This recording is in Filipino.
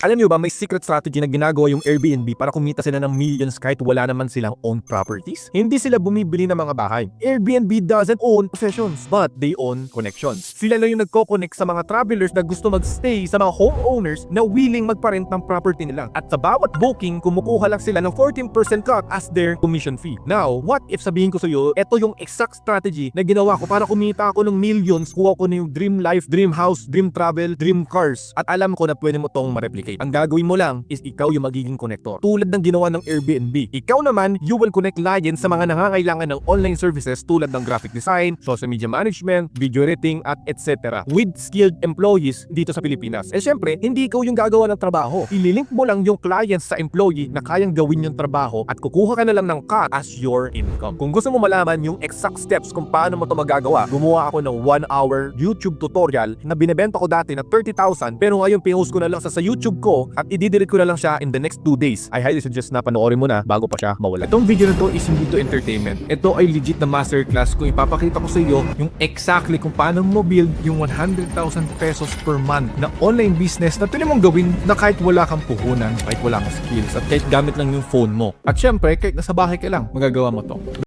Alam niyo ba may secret strategy na ginagawa yung Airbnb para kumita sila ng millions kahit wala naman silang own properties? Hindi sila bumibili ng mga bahay. Airbnb doesn't own possessions, but they own connections. Sila lang yung nagko-connect sa mga travelers na gusto magstay sa mga homeowners na willing magparent ng property nila. At sa bawat booking, kumukuha lang sila ng 14% cut as their commission fee. Now, what if sabihin ko sa iyo, ito yung exact strategy na ginawa ko para kumita ako ng millions, kuha ko na yung dream life, dream house, dream travel, dream cars. At alam ko na pwede mo tong ma-replicate. Ang gagawin mo lang is ikaw yung magiging connector. Tulad ng ginawa ng Airbnb. Ikaw naman, you will connect clients sa mga nangangailangan ng online services tulad ng graphic design, social media management, video editing, at etc. with skilled employees dito sa Pilipinas. Eh syempre, hindi ikaw yung gagawa ng trabaho. Ililink mo lang yung clients sa employee na kayang gawin yung trabaho at kukuha ka na lang ng cut as your income. Kung gusto mo malaman yung exact steps kung paano mo ito magagawa, gumawa ako ng 1-hour YouTube tutorial na binebenta ko dati na 30,000 pero ngayon pinost ko na lang sa YouTube ko at ididelete ko na lang siya in the next 2 days. I highly suggest na panoorin mo na bago pa siya mawala. Itong video na to is hindi to entertainment. Ito ay legit na masterclass kung ipapakita ko sa iyo yung exactly kung paano mo build yung 100,000 pesos per month na online business na pwede mong gawin na kahit wala kang puhunan, kahit wala kang skills at kahit gamit lang yung phone mo. At syempre, kahit nasa bahay ka lang, magagawa mo to.